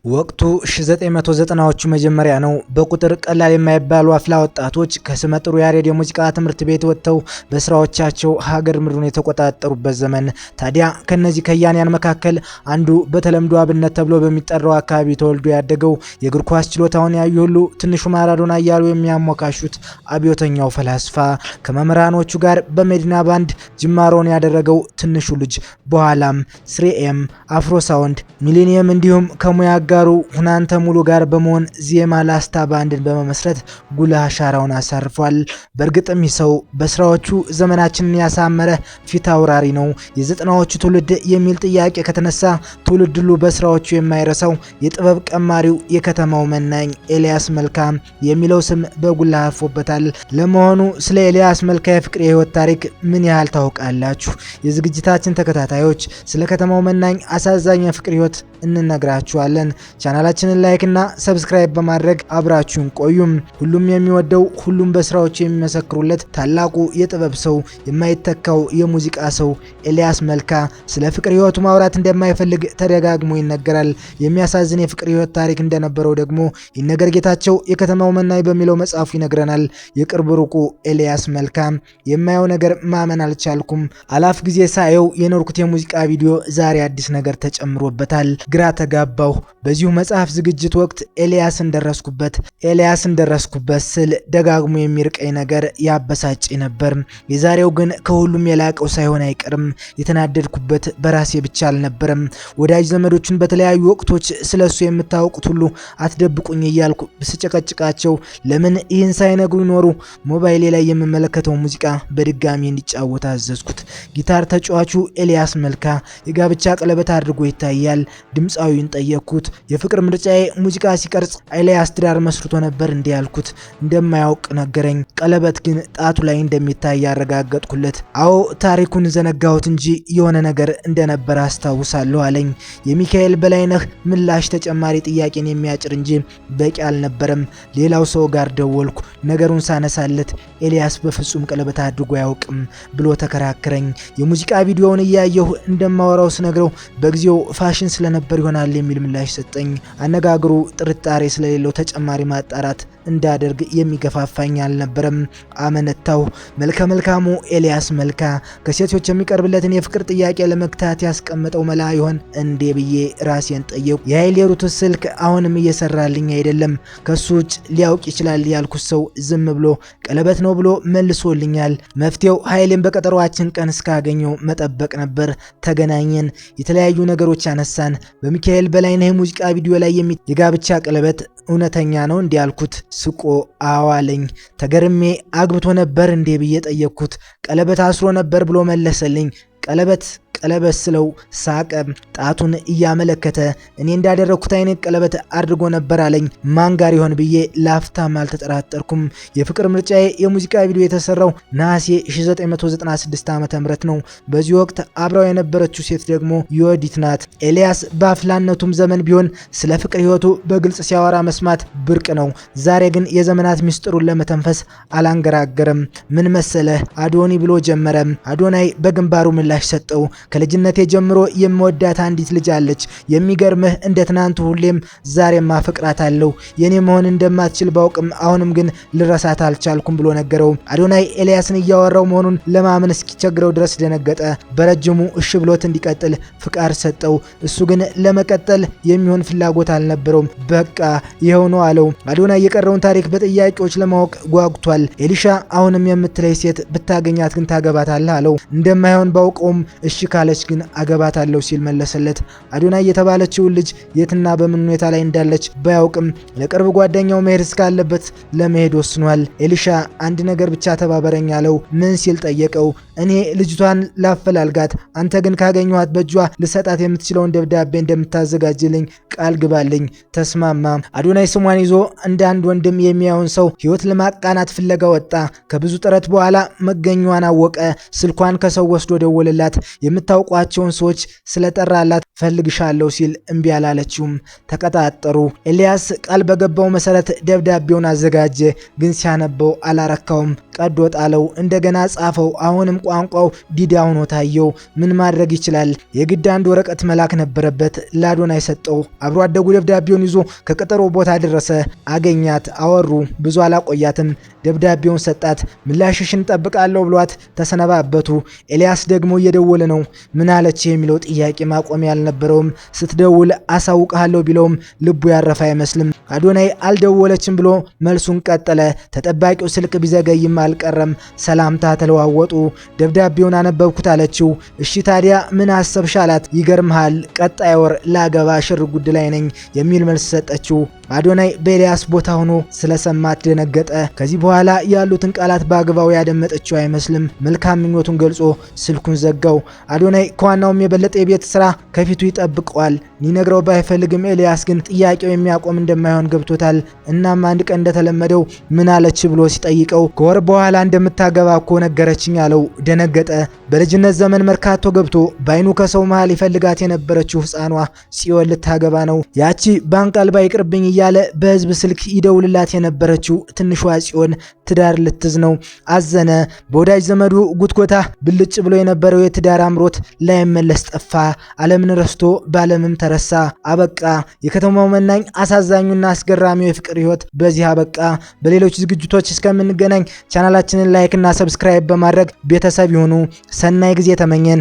ወቅቱ 1990ዎቹ መጀመሪያ ነው። በቁጥር ቀላል የማይባሉ አፍላ ወጣቶች ከስመጥሩ ያሬድ የሙዚቃ ትምህርት ቤት ወጥተው በስራዎቻቸው ሀገር ምድሩን የተቆጣጠሩበት ዘመን። ታዲያ ከነዚህ ከያንያን መካከል አንዱ በተለምዶ አብነት ተብሎ በሚጠራው አካባቢ ተወልዶ ያደገው የእግር ኳስ ችሎታውን ያዩ ሁሉ ትንሹ ማራዶና እያሉ የሚያሞካሹት አብዮተኛው ፈላስፋ ከመምህራኖቹ ጋር በመዲና ባንድ ጅማሮን ያደረገው ትንሹ ልጅ በኋላም ስሪኤም፣ አፍሮ ሳውንድ፣ ሚሊኒየም እንዲሁም ከሙያ ጋሩ ሁናንተ ሙሉ ጋር በመሆን ዜማ ላስታ ባንድን በመመስረት ጉልህ አሻራውን አሳርፏል። በእርግጥም ይህ ሰው በስራዎቹ ዘመናችንን ያሳመረ ፊት አውራሪ ነው። የዘጠናዎቹ ትውልድ የሚል ጥያቄ ከተነሳ ትውልድ ሁሉ በስራዎቹ የማይረሳው የጥበብ ቀማሪው የከተማው መናኝ ኤልያስ መልካ የሚለው ስም በጉልህ አርፎበታል። ለመሆኑ ስለ ኤልያስ መልካ የፍቅር የህይወት ታሪክ ምን ያህል ታውቃላችሁ? የዝግጅታችን ተከታታዮች ስለ ከተማው መናኝ አሳዛኝ የፍቅር ህይወት እንነግራችኋለን። ቻናላችንን ላይክ እና ሰብስክራይብ በማድረግ አብራችሁን ቆዩም። ሁሉም የሚወደው ሁሉም በስራዎቹ የሚመሰክሩለት ታላቁ የጥበብ ሰው የማይተካው የሙዚቃ ሰው ኤልያስ መልካ ስለ ፍቅር ህይወቱ ማውራት እንደማይፈልግ ተደጋግሞ ይነገራል። የሚያሳዝን የፍቅር ህይወት ታሪክ እንደነበረው ደግሞ ይነገር ጌታቸው የከተማው መናኝ በሚለው መጽሐፉ ይነግረናል። የቅርብ ሩቁ ኤልያስ መልካ የማየው ነገር ማመን አልቻልኩም። አላፍ ጊዜ ሳየው የኖርኩት የሙዚቃ ቪዲዮ ዛሬ አዲስ ነገር ተጨምሮበታል። ግራ ተጋባሁ። በዚሁ መጽሐፍ ዝግጅት ወቅት ኤልያስን ደረስኩበት ስል ደጋግሞ የሚርቀኝ ነገር ያበሳጭ ነበር። የዛሬው ግን ከሁሉም የላቀው ሳይሆን አይቀርም። የተናደድኩበት በራሴ ብቻ አልነበረም። ወዳጅ ዘመዶችን በተለያዩ ወቅቶች ስለሱ የምታውቁት ሁሉ አትደብቁኝ እያልኩ ብስጨቀጭቃቸው ለምን ይህን ሳይነግሩ ይኖሩ ሞባይሌ ላይ የምመለከተው ሙዚቃ በድጋሚ እንዲጫወት አዘዝኩት። ጊታር ተጫዋቹ ኤልያስ መልካ የጋብቻ ቀለበት አድርጎ ይታያል። ድምፃዊውን ጠየቅኩት። የፍቅር ምርጫዬ ሙዚቃ ሲቀርጽ ኤልያስ ትዳር መስርቶ ነበር እንዲህ ያልኩት። እንደማያውቅ ነገረኝ። ቀለበት ግን ጣቱ ላይ እንደሚታይ ያረጋገጥኩለት። አዎ ታሪኩን ዘነጋሁት እንጂ የሆነ ነገር እንደነበር አስታውሳለሁ አለኝ። የሚካኤል በላይነህ ምላሽ ተጨማሪ ጥያቄን የሚያጭር እንጂ በቂ አልነበረም። ሌላው ሰው ጋር ደወልኩ። ነገሩን ሳነሳለት ኤልያስ በፍጹም ቀለበት አድርጎ አያውቅም ብሎ ተከራከረኝ። የሙዚቃ ቪዲዮውን እያየሁ እንደማወራው ስነግረው በጊዜው ፋሽን ስለነበር ይሆናል የሚል ምላሽ ሰጠኝ። አነጋግሩ ጥርጣሬ ስለሌለው ተጨማሪ ማጣራት እንዳደርግ የሚገፋፋኝ አልነበረም። አመነታው። መልካሙ ኤልያስ መልካ ከሴቶች የሚቀርብለትን የፍቅር ጥያቄ ለመግታት ያስቀመጠው መላ ይሆን እንዴ ብዬ ራሴን ጠየቁ። የኃይል የሩት ስልክ አሁንም እየሰራልኝ አይደለም። ከሱ ውጭ ሊያውቅ ይችላል ያልኩት ሰው ዝም ብሎ ቀለበት ነው ብሎ መልሶልኛል። መፍትሄው ኃይሌን በቀጠሯችን ቀን እስካገኘው መጠበቅ ነበር። ተገናኘን። የተለያዩ ነገሮች አነሳን። በሚካኤል በላይነህ ሙዚቃ ቪዲዮ ላይ የጋብቻ ቀለበት እውነተኛ ነው እንዲህ ያልኩት። ስቆ አዋለኝ። ተገርሜ አግብቶ ነበር እንዴ ብዬ ጠየቅኩት። ቀለበት አስሮ ነበር ብሎ መለሰልኝ። ቀለበት ስለው ሳቀ። ጣቱን እያመለከተ እኔ እንዳደረኩት አይነት ቀለበት አድርጎ ነበር አለኝ። ማን ጋር ይሆን ብዬ ላፍታም አልተጠራጠርኩም። የፍቅር ምርጫዬ የሙዚቃ ቪዲዮ የተሰራው ነሐሴ 1996 ዓ.ም ነው። በዚህ ወቅት አብራው የነበረችው ሴት ደግሞ ዮዲት ናት። ኤልያስ በአፍላነቱም ዘመን ቢሆን ስለ ፍቅር ህይወቱ በግልጽ ሲያወራ መስማት ብርቅ ነው። ዛሬ ግን የዘመናት ሚስጥሩን ለመተንፈስ አላንገራገረም። ምን መሰለህ አዶኒ ብሎ ጀመረ። አዶናይ በግንባሩ ምላሽ ሰጠው። ከልጅነቴ ጀምሮ የምወዳት አንዲት ልጅ አለች። የሚገርምህ እንደ ትናንቱ ሁሌም ዛሬም አፈቅራታለሁ። የኔ መሆን እንደማትችል ባውቅም አሁንም ግን ልረሳት አልቻልኩም ብሎ ነገረው። አዶናይ ኤልያስን እያወራው መሆኑን ለማመን እስኪቸግረው ድረስ ደነገጠ። በረጅሙ እሺ ብሎት እንዲቀጥል ፍቃድ ሰጠው። እሱ ግን ለመቀጠል የሚሆን ፍላጎት አልነበረውም። በቃ ይኸው ነው አለው። አዶናይ የቀረውን ታሪክ በጥያቄዎች ለማወቅ ጓጉቷል። ኤሊሻ አሁንም የምትለይ ሴት ብታገኛት ግን ታገባታለህ አለው። እንደማይሆን ባውቀውም እሺ ካለች ግን አገባታለሁ ሲል መለሰለት። አዶናይ የተባለችውን ልጅ የትና በምን ሁኔታ ላይ እንዳለች ባያውቅም ለቅርብ ጓደኛው መሄድ እስካለበት ለመሄድ ወስኗል። ኤሊሻ አንድ ነገር ብቻ ተባበረኝ አለው። ምን ሲል ጠየቀው። እኔ ልጅቷን ላፈላልጋት፣ አንተ ግን ካገኘኋት በእጇ ልሰጣት የምትችለውን ደብዳቤ እንደምታዘጋጅልኝ ቃል ግባልኝ። ተስማማ። አዶናይ ስሟን ይዞ እንደ አንድ ወንድም የሚያዩን ሰው ህይወት ለማቃናት ፍለጋ ወጣ። ከብዙ ጥረት በኋላ መገኛዋን አወቀ። ስልኳን ከሰው ወስዶ ደወለላት። የምታውቋቸውን ሰዎች ስለጠራላት ፈልግሻለሁ ሲል እምቢ አላለችውም። ተቀጣጠሩ። ኤልያስ ቃል በገባው መሰረት ደብዳቤውን አዘጋጀ። ግን ሲያነበው አላረካውም። ቀዶ ጣለው። እንደገና ጻፈው። አሁንም ለቋንቋው ዲዳ ሆኖ ታየው። ምን ማድረግ ይችላል? የግድ አንድ ወረቀት መላክ ነበረበት። ለአዶናይ ሰጠው። አብሮ አደጉ ደብዳቤውን ይዞ ከቀጠሮ ቦታ ደረሰ። አገኛት፣ አወሩ። ብዙ አላቆያትም። ደብዳቤውን ሰጣት። ምላሽሽን ጠብቃለሁ ብሏት ተሰነባበቱ። ኤልያስ ደግሞ እየደወለ ነው። ምን አለች የሚለው ጥያቄ ማቆሚያ አልነበረውም። ስትደውል አሳውቅሃለሁ ቢለውም ልቡ ያረፈ አይመስልም። አዶናይ አልደወለችም ብሎ መልሱን ቀጠለ። ተጠባቂው ስልክ ቢዘገይም አልቀረም። ሰላምታ ተለዋወጡ። ደብዳቤውን አነበብኩት አለችው። እሺ ታዲያ ምን አሰብሽ አላት። ይገርምሃል ቀጣይ ወር ላገባ ሽር ጉድ ላይ ነኝ የሚል መልስ ሰጠችው። አዶናይ በኤልያስ ቦታ ሆኖ ስለሰማት ደነገጠ። ከዚህ በኋላ ያሉትን ቃላት በአግባቡ ያደመጠችው አይመስልም። መልካም ምኞቱን ገልጾ ስልኩን ዘጋው። አዶናይ ከዋናውም የበለጠ የቤት ስራ ከፊቱ ይጠብቀዋል። ሊነግረው ባይፈልግም ኤልያስ ግን ጥያቄው የሚያቆም እንደማይሆን ገብቶታል። እናም አንድ ቀን እንደተለመደው ምን አለች ብሎ ሲጠይቀው ከወር በኋላ እንደምታገባ እኮ ነገረችኝ አለው። ደነገጠ። በልጅነት ዘመን መርካቶ ገብቶ በአይኑ ከሰው መሃል ይፈልጋት የነበረችው ሕፃኗ ጽዮን ልታገባ ነው። ያቺ ባንክ አልባ ይቅርብኝ እያለ በህዝብ ስልክ ይደውልላት የነበረችው ትንሿ ጽዮን ትዳር ልትዝ ነው። አዘነ። በወዳጅ ዘመዱ ጉትጎታ ብልጭ ብሎ የነበረው የትዳር አምሮት ላይመለስ ጠፋ። ዓለምን ረስቶ ባለምም ተረሳ። አበቃ። የከተማው መናኝ አሳዛኙና አስገራሚው የፍቅር ህይወት በዚህ አበቃ። በሌሎች ዝግጅቶች እስከምንገናኝ ቻናላችንን ላይክ እና ሰብስክራይብ በማድረግ ቤተሰብ ይሁኑ። ሰናይ ጊዜ ተመኘን።